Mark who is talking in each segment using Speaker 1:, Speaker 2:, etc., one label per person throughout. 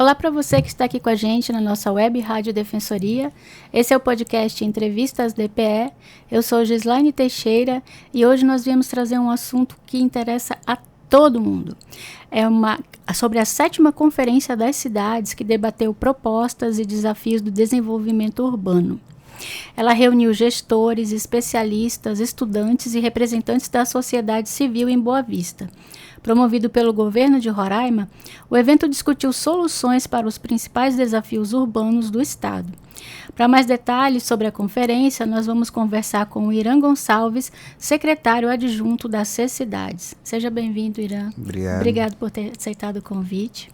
Speaker 1: Olá para você que está aqui com a gente na nossa web Rádio Defensoria. Esse é o podcast Entrevistas DPE. Eu sou Gislaine Teixeira e hoje nós viemos trazer um assunto que interessa a todo mundo. Sobre a 7ª Conferência das Cidades, que debateu propostas e desafios do desenvolvimento urbano. Ela reuniu gestores, especialistas, estudantes e representantes da sociedade civil em Boa Vista. Promovido pelo governo de Roraima, o evento discutiu soluções para os principais desafios urbanos do estado. Para mais detalhes sobre a conferência, nós vamos conversar com o Irã Gonçalves, secretário adjunto da C-Cidades. Seja bem-vindo, Irã. Obrigado por ter aceitado o convite.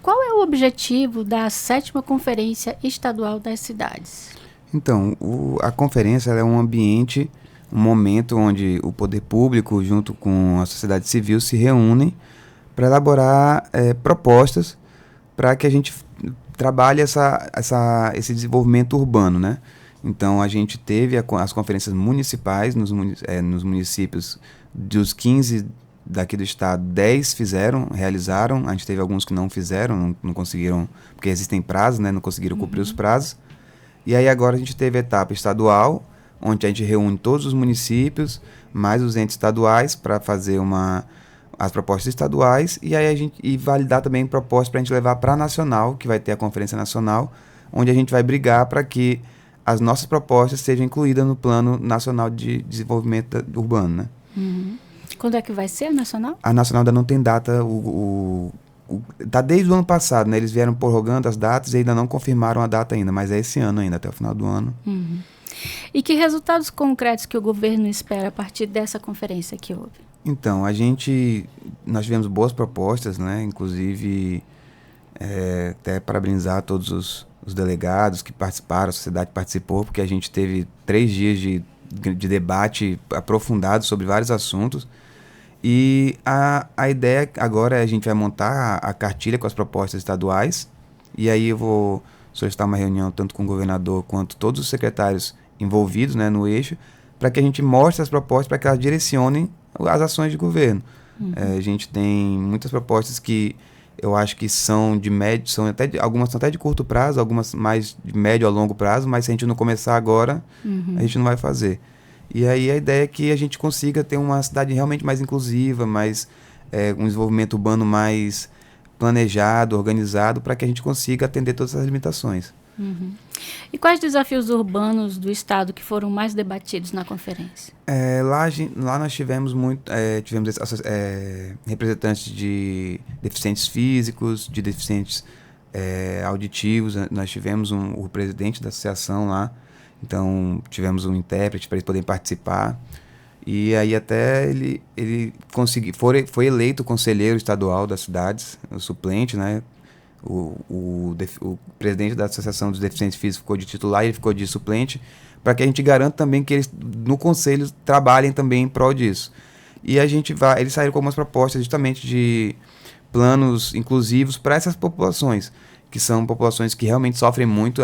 Speaker 1: Qual é o objetivo da 7ª Conferência Estadual das Cidades?
Speaker 2: Então, a conferência é um ambiente, um momento onde o poder público, junto com a sociedade civil, se reúnem para elaborar propostas para que a gente trabalhe esse desenvolvimento urbano, né? Então, a gente teve as conferências municipais nos municípios dos 15 daqui do estado, 10 realizaram, a gente teve alguns que não fizeram, não conseguiram, porque existem prazos, né? Não conseguiram cumprir os prazos. E aí agora a gente teve a etapa estadual, onde a gente reúne todos os municípios, mais os entes estaduais, para fazer as propostas estaduais, e aí a gente validar também propostas para a gente levar para a nacional, que vai ter a Conferência Nacional, onde a gente vai brigar para que as nossas propostas sejam incluídas no Plano Nacional de Desenvolvimento Urbano, né?
Speaker 1: Uhum. Quando é que vai ser a nacional?
Speaker 2: A nacional ainda não tem data, tá desde o ano passado, né? Eles vieram prorrogando as datas e ainda não confirmaram a data ainda, mas é esse ano ainda, até o final do ano.
Speaker 1: Uhum. E que resultados concretos que o governo espera a partir dessa conferência que houve?
Speaker 2: Então, nós tivemos boas propostas, né? Inclusive, até parabenizar todos os delegados que participaram, a sociedade que participou, porque a gente teve 3 dias de debate aprofundado sobre vários assuntos. E a ideia agora é a gente vai montar a cartilha com as propostas estaduais, e aí eu vou solicitar uma reunião tanto com o governador quanto todos os secretários envolvidos, né, no eixo, para que a gente mostre as propostas para que elas direcionem as ações de governo. Uhum. A gente tem muitas propostas que eu acho que são de médio, algumas são até de curto prazo, algumas mais de médio a longo prazo, mas se a gente não começar agora, a gente não vai fazer. E aí a ideia é que a gente consiga ter uma cidade realmente mais inclusiva, um desenvolvimento urbano mais planejado, organizado, para que a gente consiga atender todas essas limitações.
Speaker 1: Uhum. E quais desafios urbanos do estado que foram mais debatidos na conferência?
Speaker 2: Lá nós tivemos representantes de deficientes físicos, de deficientes auditivos. Nós tivemos o presidente da associação lá. Então, tivemos um intérprete para eles poderem participar. E aí até ele foi eleito conselheiro estadual das cidades, o suplente, né? O presidente da Associação dos Deficientes Físicos ficou de titular e ele ficou de suplente, para que a gente garanta também que eles, no conselho, trabalhem também em prol disso. E eles saíram com algumas propostas justamente de planos inclusivos para essas populações, que são populações que realmente sofrem muito.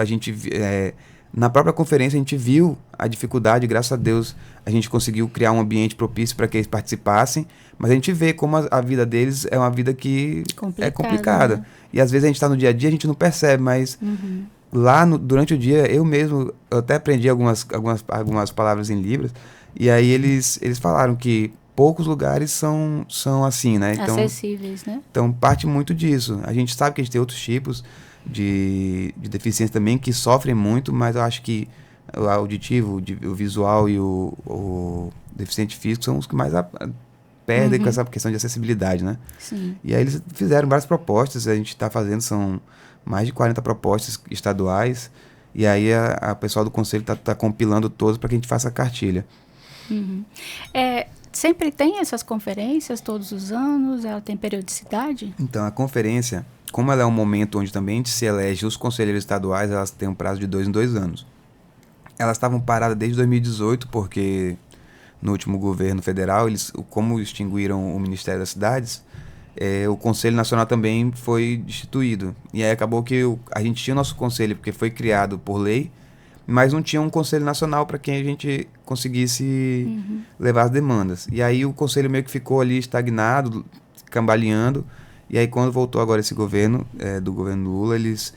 Speaker 2: Na própria conferência a gente viu a dificuldade, graças a Deus a gente conseguiu criar um ambiente propício para que eles participassem, mas a gente vê como a vida deles é uma vida que é complicada. Né? E às vezes a gente está no dia a dia, a gente não percebe, mas lá durante o dia eu até aprendi algumas palavras em Libras, e aí eles falaram que poucos lugares são assim, né? Então,
Speaker 1: acessíveis, né?
Speaker 2: Então parte muito disso. A gente sabe que a gente tem outros tipos de deficiência também que sofrem muito, mas eu acho que o auditivo, o visual e o deficiente físico são os que mais perdem com essa questão de acessibilidade, né?
Speaker 1: Sim.
Speaker 2: E aí eles fizeram várias propostas, a gente está fazendo, são mais de 40 propostas estaduais, e aí a pessoal do conselho está compilando todas para que a gente faça a cartilha.
Speaker 1: Uhum. Sempre tem essas conferências todos os anos? Ela tem periodicidade?
Speaker 2: Então, a conferência, como ela é um momento onde também a gente se elege os conselheiros estaduais, elas têm um prazo de 2 em 2 anos. Elas estavam paradas desde 2018, porque no último governo federal, como extinguiram o Ministério das Cidades, o Conselho Nacional também foi destituído. E aí acabou que a gente tinha o nosso conselho, porque foi criado por lei, mas não tinha um conselho nacional para quem a gente conseguisse levar as demandas. E aí o conselho meio que ficou ali estagnado, cambaleando, E aí, quando voltou agora esse governo, do governo Lula, eles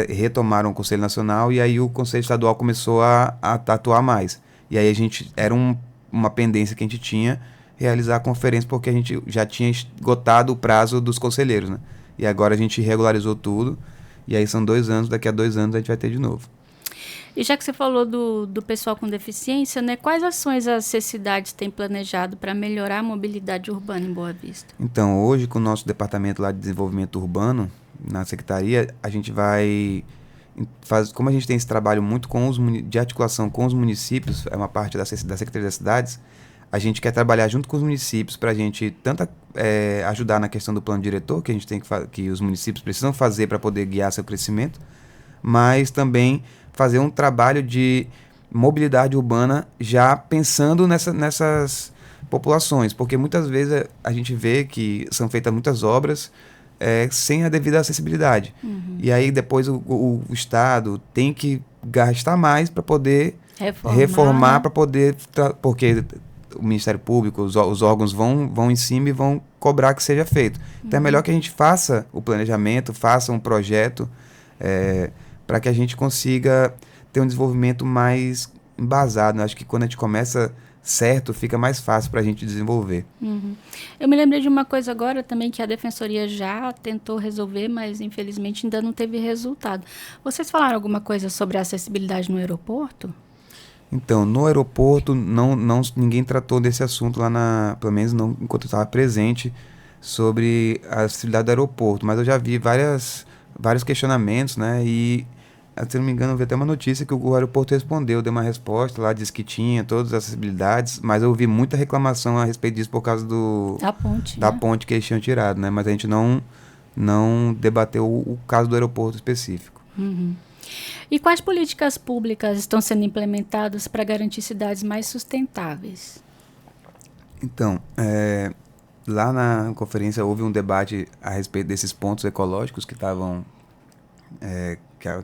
Speaker 2: retomaram o Conselho Nacional e aí o Conselho Estadual começou a atuar mais. E aí a gente, era uma pendência que a gente tinha, realizar a conferência, porque a gente já tinha esgotado o prazo dos conselheiros, né? E agora a gente regularizou tudo, e aí são 2 anos, daqui a 2 anos a gente vai ter de novo.
Speaker 1: E já que você falou do pessoal com deficiência, né, quais ações as cidades têm planejado para melhorar a mobilidade urbana em Boa Vista?
Speaker 2: Então, hoje, com o nosso departamento lá de desenvolvimento urbano, na secretaria, a gente vai... como a gente tem esse trabalho muito de articulação com os municípios, é uma parte da Secretaria das Cidades, a gente quer trabalhar junto com os municípios para a gente tanto ajudar na questão do plano diretor, que a gente tem que os municípios precisam fazer para poder guiar seu crescimento, mas também fazer um trabalho de mobilidade urbana já pensando nessas populações, porque muitas vezes a gente vê que são feitas muitas obras sem a devida acessibilidade. Uhum. E aí depois o Estado tem que gastar mais para poder reformar, para poder... porque o Ministério Público, os órgãos vão em cima e vão cobrar que seja feito. Então é melhor que a gente faça o planejamento, faça um projeto para que a gente consiga ter um desenvolvimento mais embasado. Eu acho que quando a gente começa certo, fica mais fácil para a gente desenvolver.
Speaker 1: Uhum. Eu me lembrei de uma coisa agora também que a Defensoria já tentou resolver, mas infelizmente ainda não teve resultado. Vocês falaram alguma coisa sobre a acessibilidade no aeroporto?
Speaker 2: Então, no aeroporto, ninguém tratou desse assunto lá pelo menos não enquanto eu estava presente, sobre a acessibilidade do aeroporto. Mas eu já vi vários questionamentos, né? E, se não me engano, eu vi até uma notícia que o aeroporto respondeu, deu uma resposta lá, disse que tinha todas as acessibilidades, mas eu ouvi muita reclamação a respeito disso por causa da ponte que eles tinham tirado, né? Mas a gente não debateu o caso do aeroporto específico.
Speaker 1: Uhum. E quais políticas públicas estão sendo implementadas para garantir cidades mais sustentáveis?
Speaker 2: Então, lá na conferência houve um debate a respeito desses pontos ecológicos que estavam...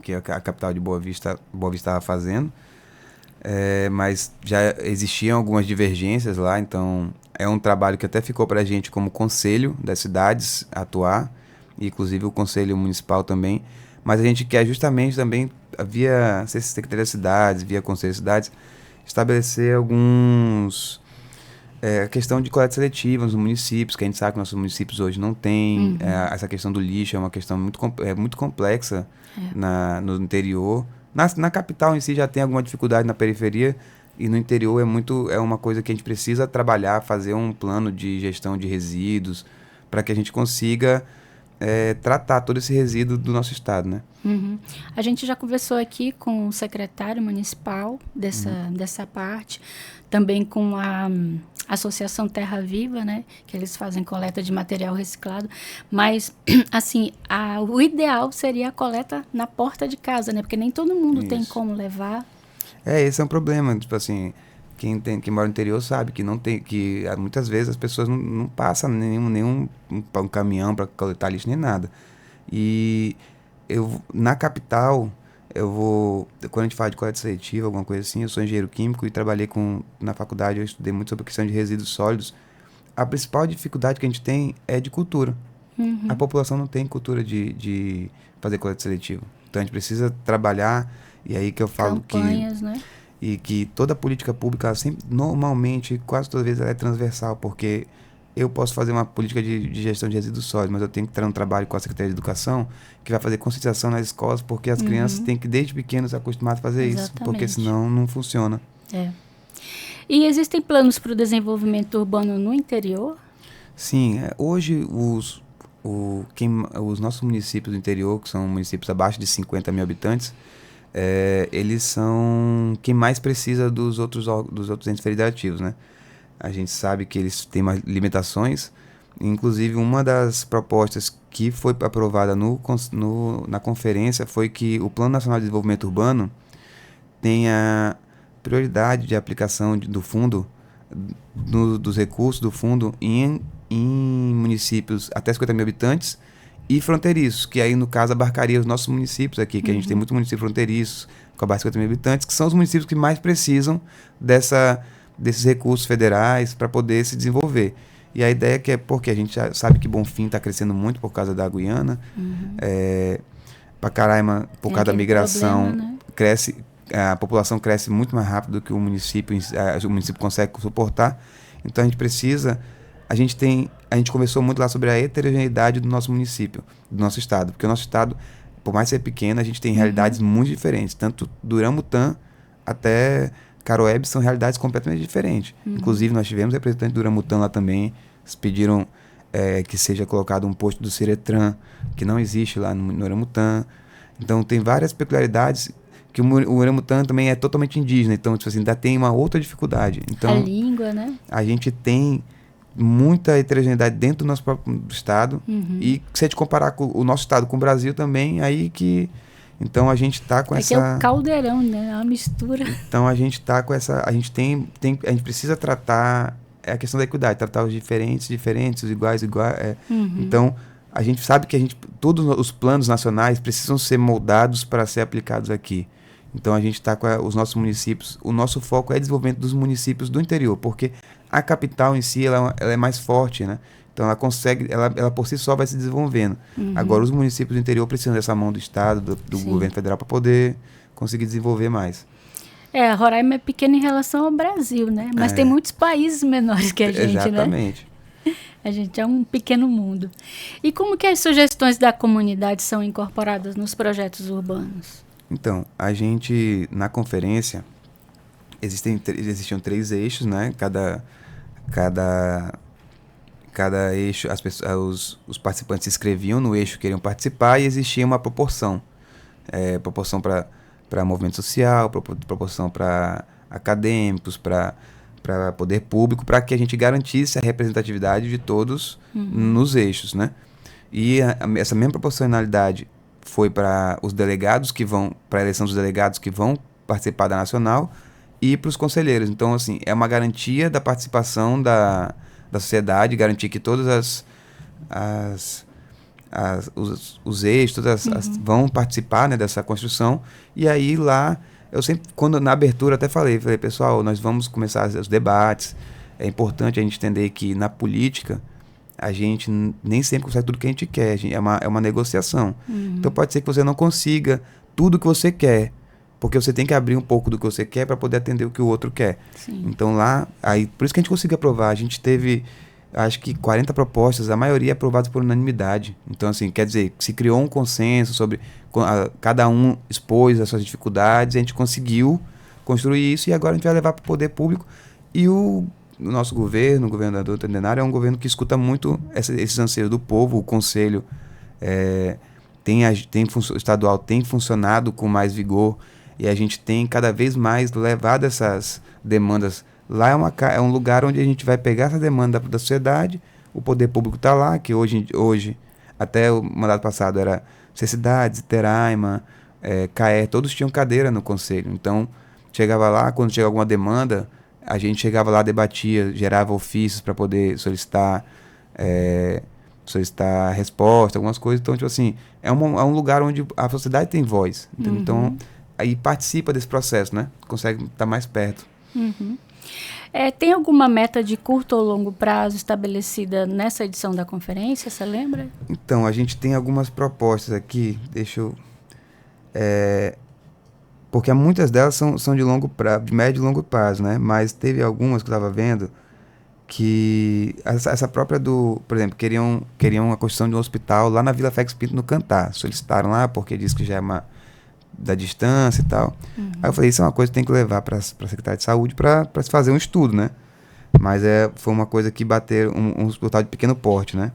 Speaker 2: que a capital de Boa Vista estava fazendo, mas já existiam algumas divergências lá, então é um trabalho que até ficou para a gente como conselho das cidades atuar, e inclusive o conselho municipal também, mas a gente quer justamente também, via Secretaria das Cidades, via Conselho das Cidades, estabelecer a questão de coleta seletiva nos municípios, que a gente sabe que nossos municípios hoje não têm. Essa questão do lixo é uma questão muito complexa no interior. Na capital em si já tem alguma dificuldade, na periferia, e no interior é uma coisa que a gente precisa trabalhar, fazer um plano de gestão de resíduos, para que a gente consiga tratar todo esse resíduo do nosso estado, né?
Speaker 1: Uhum. A gente já conversou aqui com o secretário municipal dessa parte, também com a Associação Terra Viva, né? Que eles fazem coleta de material reciclado, mas, assim, o ideal seria a coleta na porta de casa, né? Porque nem todo mundo tem como levar.
Speaker 2: Esse é um problema, tipo assim... Quem mora no interior sabe que muitas vezes as pessoas não passam nenhum um caminhão para coletar lixo nem nada. E na capital, quando a gente fala de coleta seletiva, alguma coisa assim, eu sou engenheiro químico e trabalhei na faculdade, eu estudei muito sobre a questão de resíduos sólidos. A principal dificuldade que a gente tem é de cultura. Uhum. A população não tem cultura de fazer coleta seletiva. Então a gente precisa trabalhar, e aí que eu falo
Speaker 1: campanhas, né?
Speaker 2: E que toda política pública, sempre, normalmente, quase toda vez, ela é transversal, porque eu posso fazer uma política de gestão de resíduos sólidos, mas eu tenho que ter um trabalho com a Secretaria de Educação que vai fazer conscientização nas escolas, porque as crianças têm que, desde pequenos, se acostumar a fazer isso, porque senão não funciona.
Speaker 1: E existem planos para o desenvolvimento urbano no interior?
Speaker 2: Sim, hoje os nossos municípios do interior, que são municípios abaixo de 50 mil habitantes, eles são quem mais precisa dos outros entes federativos, né? A gente sabe que eles têm mais limitações, inclusive uma das propostas que foi aprovada na conferência foi que o Plano Nacional de Desenvolvimento Urbano tenha prioridade de aplicação do fundo, dos recursos do fundo em municípios até 50 mil habitantes e fronteiriços, que aí no caso abarcaria os nossos municípios aqui, que a gente tem muitos municípios fronteiriços com abaixo de 50 mil habitantes, que são os municípios que mais precisam desses recursos federais para poder se desenvolver. E a ideia que é porque a gente já sabe que Bonfim está crescendo muito por causa da Guiana. Pacaraima, por causa da migração,
Speaker 1: problema, né?
Speaker 2: cresce, a população cresce muito mais rápido do que o município consegue suportar. Então a gente conversou muito lá sobre a heterogeneidade do nosso município, do nosso estado, porque o nosso estado, por mais ser pequeno, a gente tem realidades muito diferentes, tanto do Uramutã até Caroebe são realidades completamente diferentes. Inclusive, nós tivemos representantes do Uramutã lá também, eles pediram que seja colocado um posto do Ciretran, que não existe lá no Uramutã. Então, tem várias peculiaridades, que o Uramutã também é totalmente indígena, então, tipo assim, ainda tem uma outra dificuldade. Então,
Speaker 1: A língua, né?
Speaker 2: a gente tem muita heterogeneidade dentro do nosso próprio estado, e se a gente comparar o nosso estado com o Brasil também, aí que... Então, a gente está com
Speaker 1: Que é o caldeirão, né? É uma mistura.
Speaker 2: Então, a gente está com essa... A gente precisa tratar a questão da equidade, tratar os diferentes, os iguais. Então, a gente sabe que todos os planos nacionais precisam ser moldados para ser aplicados aqui. Então, a gente está com os nossos municípios. O nosso foco é o desenvolvimento dos municípios do interior, porque a capital em si ela é mais forte, né? Então, ela por si só vai se desenvolvendo. Agora, os municípios do interior precisam dessa mão do Estado, do governo federal, para poder conseguir desenvolver mais.
Speaker 1: A Roraima é pequena em relação ao Brasil, né? Mas tem muitos países menores que a gente,
Speaker 2: Exatamente.
Speaker 1: né? A gente é um pequeno mundo. E como que as sugestões da comunidade são incorporadas nos projetos urbanos?
Speaker 2: Então, a gente, na conferência, existiam 3 eixos, né? Cada eixo, os participantes se inscreviam no eixo que queriam participar, e existia uma proporção. Proporção para movimento social, proporção para acadêmicos, para poder público, para que a gente garantisse a representatividade de todos nos eixos, né? E essa mesma proporcionalidade foi para os delegados para a eleição dos delegados que vão participar da nacional, e para os conselheiros. Então, assim, é uma garantia da participação da sociedade, garantir que todas os eixos, vão participar, né, dessa construção. E aí lá, eu sempre, na abertura até falei, pessoal, nós vamos começar os debates. É importante a gente entender que na política a gente nem sempre consegue tudo que a gente quer, é uma negociação. Então pode ser que você não consiga tudo que você quer, porque você tem que abrir um pouco do que você quer para poder atender o que o outro quer.
Speaker 1: Sim.
Speaker 2: Então por isso que a gente conseguiu aprovar. A gente teve, acho que 40 propostas, a maioria aprovadas por unanimidade. Então, assim, quer dizer, se criou um consenso sobre... cada um expôs as suas dificuldades, a gente conseguiu construir isso, e agora a gente vai levar para o poder público. E o nosso governo, o governador Tendenário, é um governo que escuta muito esses anseios do povo. O conselho estadual tem funcionado com mais vigor, e a gente tem cada vez mais levado essas demandas. Lá é um lugar onde a gente vai pegar essa demanda da sociedade, o poder público está lá, que hoje, até o mandato passado, era Cessidades, Iteraima, CAER, todos tinham cadeira no conselho. Então, chegava lá, quando chegava alguma demanda, a gente chegava lá, debatia, gerava ofícios para poder solicitar resposta, algumas coisas. Então, tipo assim, é um lugar onde a sociedade tem voz. Então, aí participa desse processo, né? Consegue estar mais perto.
Speaker 1: Tem alguma meta de curto ou longo prazo estabelecida nessa edição da conferência, você lembra?
Speaker 2: Então, a gente tem algumas propostas aqui, porque muitas delas são de longo prazo, de médio e longo prazo, né? Mas teve algumas que eu estava vendo que essa própria por exemplo, queriam a construção de um hospital lá na Vila Félix Pinto, no Cantá. Solicitaram lá porque diz que já é da distância e tal. Aí eu falei, isso é uma coisa que tem que levar para a Secretaria de Saúde para se fazer um estudo, né? Mas foi uma coisa que bateram um hospital de pequeno porte, né?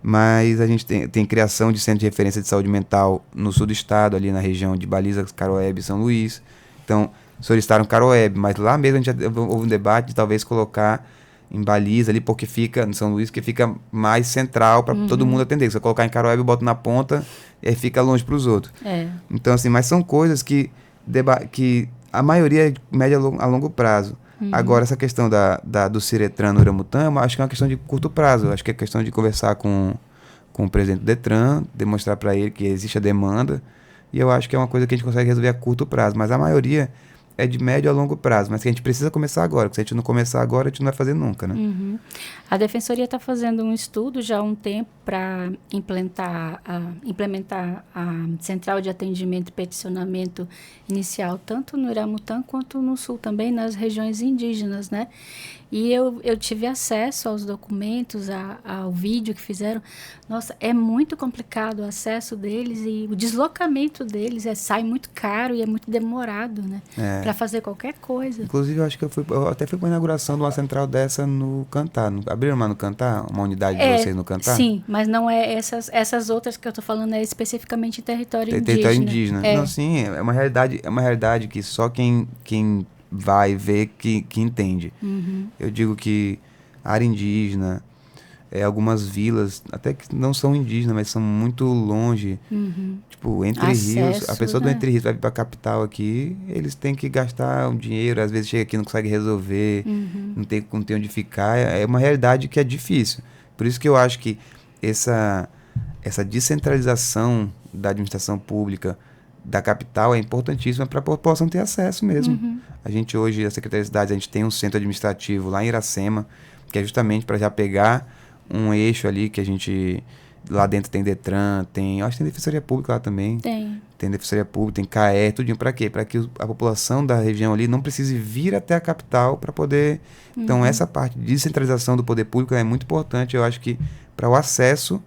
Speaker 2: Mas a gente tem criação de centro de referência de saúde mental no sul do estado, ali na região de Baliza, Caroebe e São Luís. Então, solicitaram Caroebe, mas lá mesmo houve um debate de talvez colocar em Baliza ali, porque fica em São Luís, que fica mais central para todo mundo atender. Se eu colocar em Caroebe, eu boto na ponta e aí fica longe para os outros. Então, assim, mas são coisas que a maioria é média a longo prazo. Agora, essa questão do Ciretran no Uramutã, acho que é uma questão de curto prazo. Acho que é questão de conversar com o presidente do Detran, demonstrar para ele que existe a demanda, e eu acho que é uma coisa que a gente consegue resolver a curto prazo. Mas a maioria é de médio a longo prazo, mas que a gente precisa começar agora, porque se a gente não começar agora, a gente não vai fazer nunca, né?
Speaker 1: Uhum. A Defensoria está fazendo um estudo já há um tempo para implementar a central de atendimento e peticionamento inicial, tanto no Iramutã quanto no Sul também, nas regiões indígenas, né? E eu tive acesso aos documentos, ao vídeo que fizeram. Nossa, é muito complicado o acesso deles e o deslocamento deles sai muito caro e é muito demorado, né? Para fazer qualquer coisa.
Speaker 2: Inclusive, eu acho que eu até fui para a inauguração de uma central dessa no Cantá. Abriram uma no Cantá? Uma unidade de vocês no Cantá?
Speaker 1: Sim, mas não é essas outras que eu estou falando, é especificamente em território indígena.
Speaker 2: Território indígena. Não, sim, é uma realidade que só quem vai ver que entende.
Speaker 1: Uhum.
Speaker 2: Eu digo que a área indígena, algumas vilas, até que não são indígenas, mas são muito longe.
Speaker 1: Uhum.
Speaker 2: Tipo, Entre Rios, a pessoa do Entre Rios vai vir para a capital aqui, eles têm que gastar um dinheiro, às vezes chega aqui e não consegue resolver, não tem onde ficar. É uma realidade que é difícil. Por isso que eu acho que essa descentralização da administração pública da capital é importantíssima para a população ter acesso mesmo.
Speaker 1: Uhum.
Speaker 2: A gente hoje, a Secretaria de Cidades, a gente tem um centro administrativo lá em Iracema, que é justamente para já pegar um eixo ali que a gente... Lá dentro tem Detran, acho que tem Defensoria Pública lá também. Tem Defensoria Pública, tem CAE, tudinho. Para quê? Para que a população da região ali não precise vir até a capital para poder... Então, essa parte de descentralização do poder público é muito importante, eu acho que para o acesso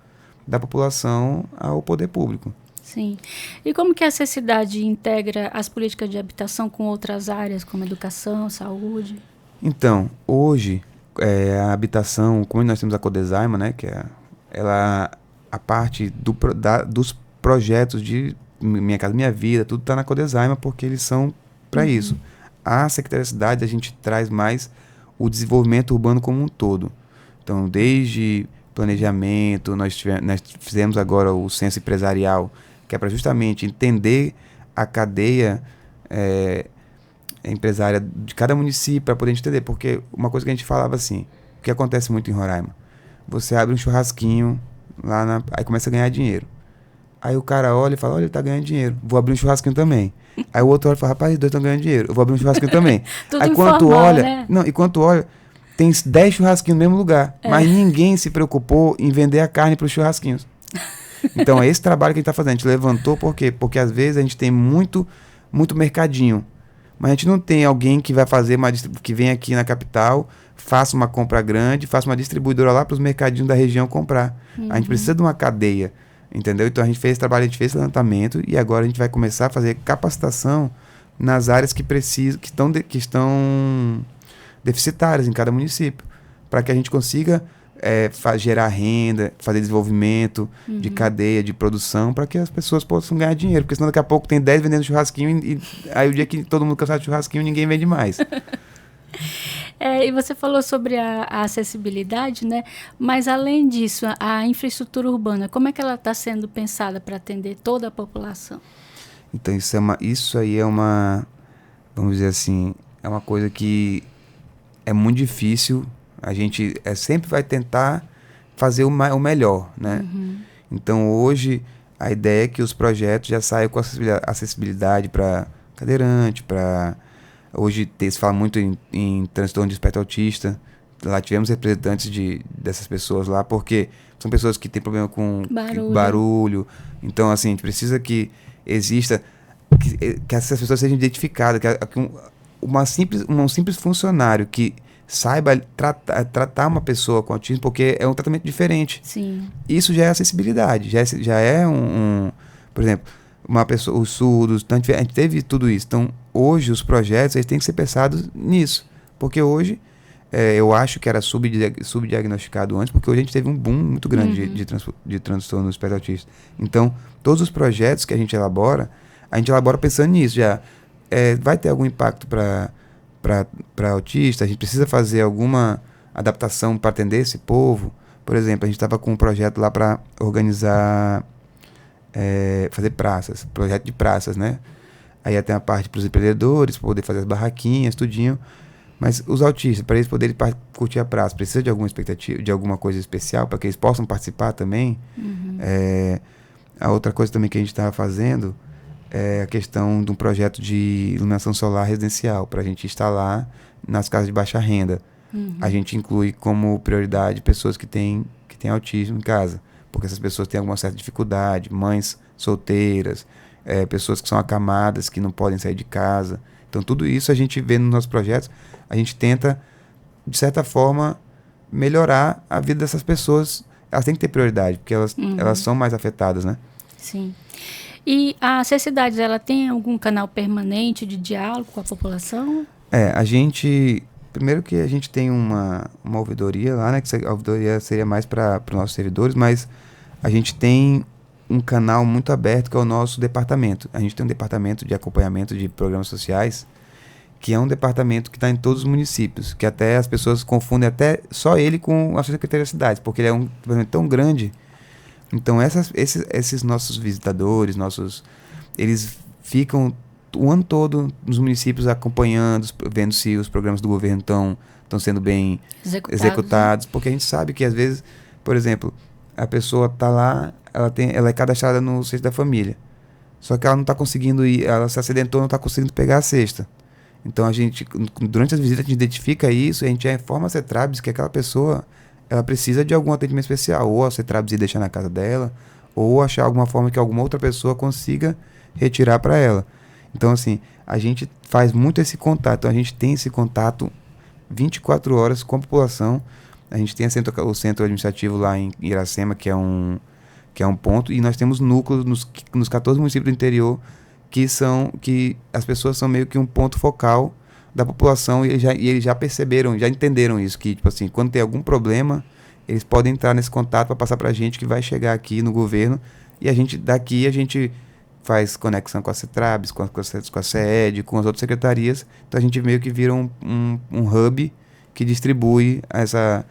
Speaker 2: da população ao poder público.
Speaker 1: Sim. E como que essa cidade integra as políticas de habitação com outras áreas, como educação, saúde?
Speaker 2: Então, hoje, a habitação, como nós temos a Codesaima, né, que a parte dos projetos de Minha Casa Minha Vida, tudo está na Codesaima, porque eles são para isso. A Secretaria da Cidade, a gente traz mais o desenvolvimento urbano como um todo. Então, desde planejamento, nós fizemos agora o censo empresarial, que é para justamente entender a cadeia empresária de cada município, para poder entender. Porque uma coisa que a gente falava assim, o que acontece muito em Roraima, você abre um churrasquinho, aí começa a ganhar dinheiro. Aí o cara olha e fala, olha, ele tá ganhando dinheiro, vou abrir um churrasquinho também. Aí o outro olha e fala, rapaz, os dois estão ganhando dinheiro, eu vou abrir um churrasquinho também.
Speaker 1: Tudo
Speaker 2: aí
Speaker 1: informal,
Speaker 2: quando olha,
Speaker 1: né?
Speaker 2: Enquanto olha, tem 10 churrasquinhos no mesmo lugar, mas ninguém se preocupou em vender a carne para os churrasquinhos. Então é esse trabalho que a gente está fazendo. A gente levantou por quê? Porque às vezes a gente tem muito mercadinho, mas a gente não tem alguém que vai fazer que vem aqui na capital, faça uma compra grande, faça uma distribuidora lá para os mercadinhos da região comprar. A gente precisa de uma cadeia, entendeu? Então a gente fez esse trabalho, a gente fez esse levantamento e agora a gente vai começar a fazer capacitação nas áreas que estão deficitárias em cada município, para que a gente consiga gerar renda, fazer desenvolvimento de cadeia, de produção, para que as pessoas possam ganhar dinheiro, porque senão daqui a pouco tem 10 vendendo churrasquinho e aí o dia que todo mundo cansar de churrasquinho, ninguém vende mais.
Speaker 1: E você falou sobre a acessibilidade, né? Mas além disso, a infraestrutura urbana, como é que ela está sendo pensada para atender toda a população?
Speaker 2: Então isso aí é uma, vamos dizer assim, é uma coisa que é muito difícil. A gente sempre vai tentar fazer o melhor, né? Então, hoje, a ideia é que os projetos já saiam com acessibilidade para cadeirante, Hoje se fala muito em transtorno de espectro autista. Lá tivemos representantes dessas pessoas lá, porque são pessoas que têm problema com barulho. Então, assim, a gente precisa que exista... Que essas pessoas sejam identificadas, que um simples funcionário que saiba tratar uma pessoa com autismo, porque é um tratamento diferente.
Speaker 1: Sim.
Speaker 2: Isso já é acessibilidade, já é por exemplo, uma pessoa, os surdos, então a gente teve tudo isso. Então, hoje, os projetos eles têm que ser pensados nisso, porque hoje, eu acho que era subdiagnosticado antes, porque hoje a gente teve um boom muito grande de transtorno do espectro autista. Então, todos os projetos que a gente elabora pensando nisso já. Vai ter algum impacto para autista, a gente precisa fazer alguma adaptação para atender esse povo. Por exemplo, a gente estava com um projeto lá para organizar, fazer praças, projeto de praças, né? Aí tem a parte para os empreendedores, poder fazer as barraquinhas, tudinho. Mas os autistas, para eles poderem curtir a praça, precisa de alguma expectativa, de alguma coisa especial, para que eles possam participar também. A outra coisa também que a gente estava fazendo a questão de um projeto de iluminação solar residencial, para a gente instalar nas casas de baixa renda. A gente inclui como prioridade pessoas que têm autismo em casa, porque essas pessoas têm alguma certa dificuldade, mães solteiras, pessoas que são acamadas, que não podem sair de casa. Então, tudo isso a gente vê nos nossos projetos, a gente tenta, de certa forma, melhorar a vida dessas pessoas. Elas têm que ter prioridade, porque elas são mais afetadas, né?
Speaker 1: Sim. E a Acessidades, ela tem algum canal permanente de diálogo com a população?
Speaker 2: A gente... Primeiro que a gente tem uma ouvidoria lá, né? Que a ouvidoria seria mais para os nossos servidores, mas a gente tem um canal muito aberto que é o nosso departamento. A gente tem um departamento de acompanhamento de programas sociais, que é um departamento que está em todos os municípios, que até as pessoas confundem até só ele com a Secretaria das Cidades, porque ele é um departamento tão grande. Então esses nossos visitadores, eles ficam o ano todo nos municípios acompanhando, vendo se os programas do governo estão sendo bem executados, porque a gente sabe que às vezes, por exemplo, a pessoa está lá, ela é cadastrada no Cesta da Família, só que ela não está conseguindo ir, ela se acidentou, não está conseguindo pegar a cesta. Então a gente, durante as visitas, a gente identifica isso, e a gente já informa a CETRABS que aquela pessoa ela precisa de algum atendimento especial, ou a CETRABS ir deixar na casa dela, ou achar alguma forma que alguma outra pessoa consiga retirar para ela. Então, assim, a gente faz muito esse contato. Então, a gente tem esse contato 24 horas com a população. A gente tem o centro administrativo lá em Iracema, que é um ponto, e nós temos núcleos nos 14 municípios do interior que as pessoas são meio que um ponto focal da população, e eles já perceberam, já entenderam isso, que, tipo assim, quando tem algum problema, eles podem entrar nesse contato para passar para a gente, que vai chegar aqui no governo, e a gente faz conexão com a CETRABS, com a CED, com as outras secretarias. Então a gente meio que vira um hub que distribui essa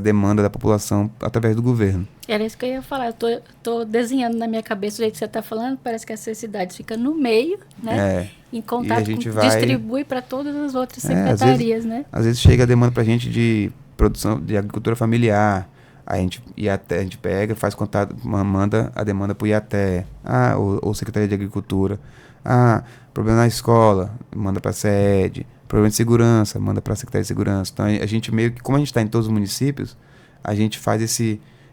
Speaker 2: demanda da população através do governo.
Speaker 1: Era isso que eu ia falar. Eu tô desenhando na minha cabeça o jeito que você está falando, parece que a Acessidades fica no meio, né? Em contato distribui para todas as outras secretarias, né?
Speaker 2: Às vezes chega a demanda para a gente de produção de agricultura familiar. A gente pega, faz contato, manda a demanda para o IATE, ou Secretaria de Agricultura. Problema na escola, manda para a SED. Problema de segurança, manda para a Secretaria de Segurança. Então, a gente meio que, como a gente está em todos os municípios, a gente faz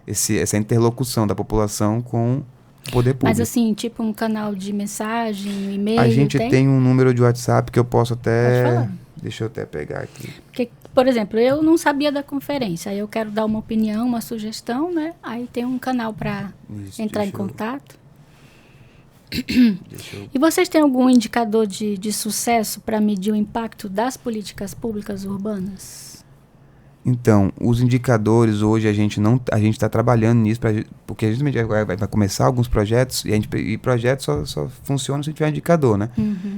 Speaker 2: essa interlocução da população com o poder público.
Speaker 1: Mas assim, tipo um canal de mensagem, um e-mail,
Speaker 2: a gente tem um número de WhatsApp que eu posso até...
Speaker 1: Pode falar.
Speaker 2: Deixa eu até pegar aqui.
Speaker 1: Porque, por exemplo, eu não sabia da conferência, aí eu quero dar uma opinião, uma sugestão, né? Aí tem um canal para entrar em contato. E vocês têm algum indicador de sucesso para medir o impacto das políticas públicas urbanas?
Speaker 2: Então, os indicadores hoje a gente está trabalhando nisso, porque a gente vai começar alguns projetos, e projetos só funcionam se tiver indicador, né?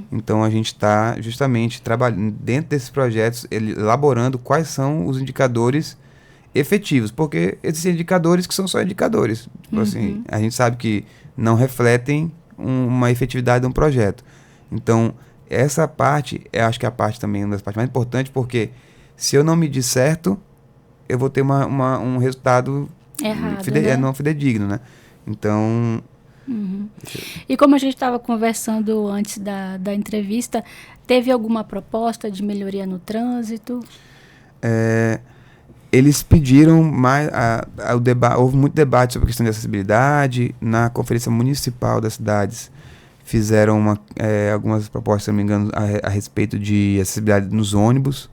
Speaker 2: Então a gente está justamente trabalhando dentro desses projetos, elaborando quais são os indicadores efetivos, porque existem indicadores que são só indicadores. Tipo assim, a gente sabe que não refletem uma efetividade de um projeto. Então, essa parte, eu acho que é a parte também, uma das partes mais importantes, porque se eu não medir certo, eu vou ter um resultado
Speaker 1: errado, né?
Speaker 2: Não fidedigno, né? Então...
Speaker 1: E como a gente estava conversando antes da entrevista, teve alguma proposta de melhoria no trânsito?
Speaker 2: Eles pediram mais... houve muito debate sobre a questão de acessibilidade. Na Conferência Municipal das Cidades, fizeram algumas propostas, se não me engano, a respeito de acessibilidade nos ônibus,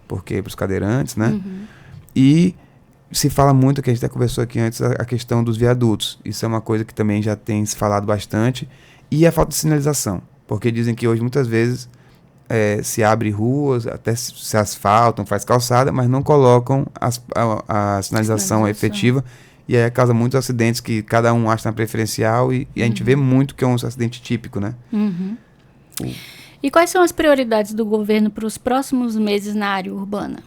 Speaker 2: porque para os cadeirantes, né? E se fala muito, que a gente até conversou aqui antes, a questão dos viadutos. Isso é uma coisa que também já tem se falado bastante. E a falta de sinalização, porque dizem que hoje muitas vezes se abre ruas, até se asfaltam, faz calçada, mas não colocam a sinalização efetiva, e aí causa muitos acidentes que cada um acha na preferencial, e a gente vê muito que é um acidente típico, né?
Speaker 1: E quais são as prioridades do governo para os próximos meses na área urbana?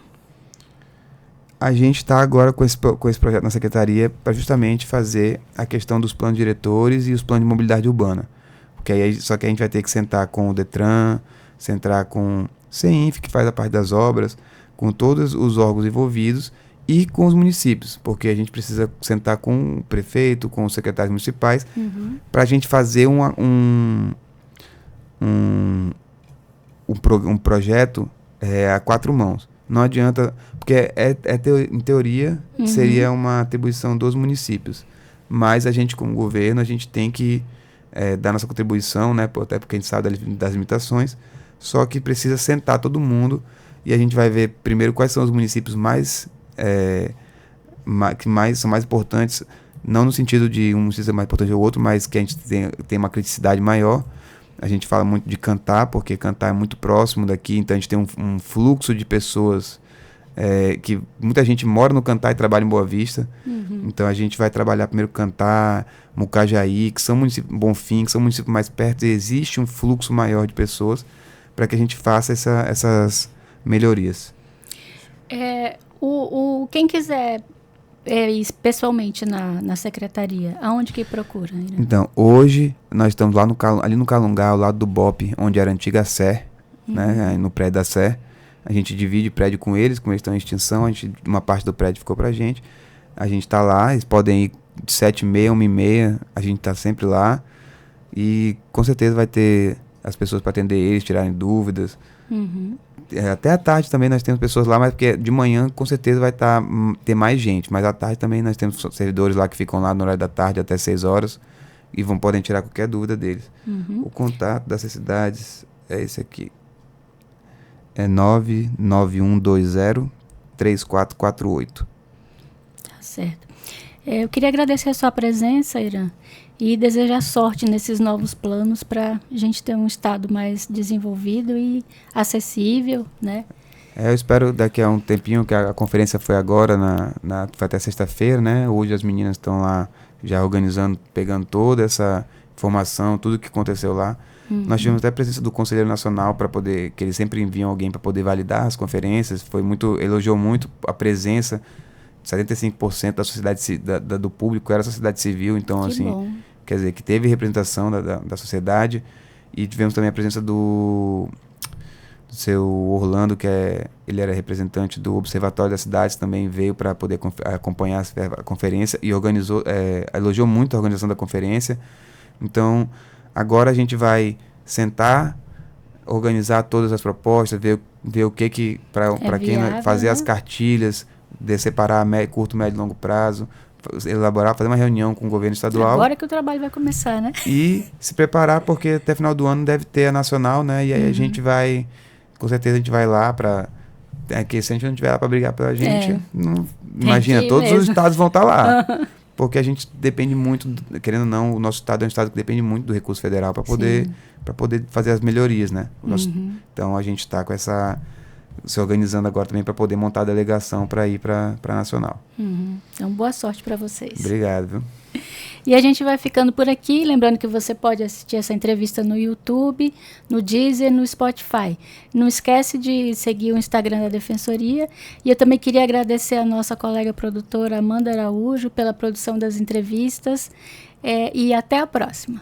Speaker 2: A gente está agora com esse projeto na Secretaria para justamente fazer a questão dos planos diretores e os planos de mobilidade urbana. Só que a gente vai ter que sentar com o DETRAN, sentar com o CEINF, que faz a parte das obras, com todos os órgãos envolvidos, e com os municípios, porque a gente precisa sentar com o prefeito, com os secretários municipais, para a gente fazer um projeto a 4 mãos. Não adianta, porque em teoria seria uma atribuição dos municípios, mas a gente como governo, a gente tem que dar nossa contribuição, né, até porque a gente sabe das limitações, só que precisa sentar todo mundo e a gente vai ver primeiro quais são os municípios que são mais importantes, não no sentido de um município ser mais importante ou outro, mas que a gente tem uma criticidade maior. A gente fala muito de Cantar, porque Cantar é muito próximo daqui, então a gente tem um fluxo de pessoas que muita gente mora no Cantar e trabalha em Boa Vista. Então a gente vai trabalhar primeiro Cantar, Mucajaí, que são municípios, Bonfim, que são municípios mais perto, e existe um fluxo maior de pessoas para que a gente faça essas melhorias.
Speaker 1: Quem quiser ir pessoalmente na secretaria, aonde que procura?
Speaker 2: Então, hoje nós estamos lá ali no Calungá, ao lado do BOP, onde era a antiga Sé, né, no prédio da Sé. A gente divide prédio com eles estão em extinção, uma parte do prédio ficou pra gente. A gente tá lá, eles podem ir de 7h30, 1h30, a gente tá sempre lá. E com certeza vai ter as pessoas para atender eles, tirarem dúvidas. Até à tarde também nós temos pessoas lá, mas porque de manhã com certeza vai ter mais gente, mas à tarde também nós temos servidores lá que ficam lá no horário da tarde até 6 horas e podem tirar qualquer dúvida deles. O contato dessas cidades é esse aqui, é 99120-3448.
Speaker 1: Tá certo. Eu queria agradecer a sua presença, Irã, e desejar sorte nesses novos planos para a gente ter um estado mais desenvolvido e acessível, né?
Speaker 2: Eu espero daqui a um tempinho, que a conferência foi agora, foi até sexta-feira, né? Hoje as meninas estão lá já organizando, pegando toda essa informação, tudo que aconteceu lá. Nós tivemos até a presença do Conselheiro Nacional que eles sempre enviam alguém para poder validar as conferências. Elogiou muito a presença. 75% da sociedade do público era a sociedade civil, então
Speaker 1: Que
Speaker 2: assim,
Speaker 1: bom.
Speaker 2: Quer dizer, que teve representação da sociedade. E tivemos também a presença do seu Orlando, ele era representante do Observatório das Cidades, também veio para poder acompanhar a conferência e elogiou muito a organização da conferência. Então, agora a gente vai sentar, organizar todas as propostas, ver o que para quem fazer, né? As cartilhas, separar curto, médio e longo prazo, elaborar, fazer uma reunião com o governo estadual.
Speaker 1: Agora que o trabalho vai começar, né?
Speaker 2: E se preparar, porque até final do ano deve ter a nacional, né? E aí a gente vai, com certeza a gente vai lá para... que se a gente não estiver lá para brigar pela gente, imagina, todos os estados vão estar lá. Porque a gente depende muito, querendo ou não, o nosso estado é um estado que depende muito do recurso federal para poder fazer as melhorias, né? Então a gente está se organizando agora também para poder montar a delegação para ir para a nacional.
Speaker 1: Então, boa sorte para vocês.
Speaker 2: Obrigado, viu?
Speaker 1: E a gente vai ficando por aqui, lembrando que você pode assistir essa entrevista no YouTube, no Deezer, no Spotify. Não esquece de seguir o Instagram da Defensoria. E eu também queria agradecer a nossa colega produtora Amanda Araújo pela produção das entrevistas. E até a próxima.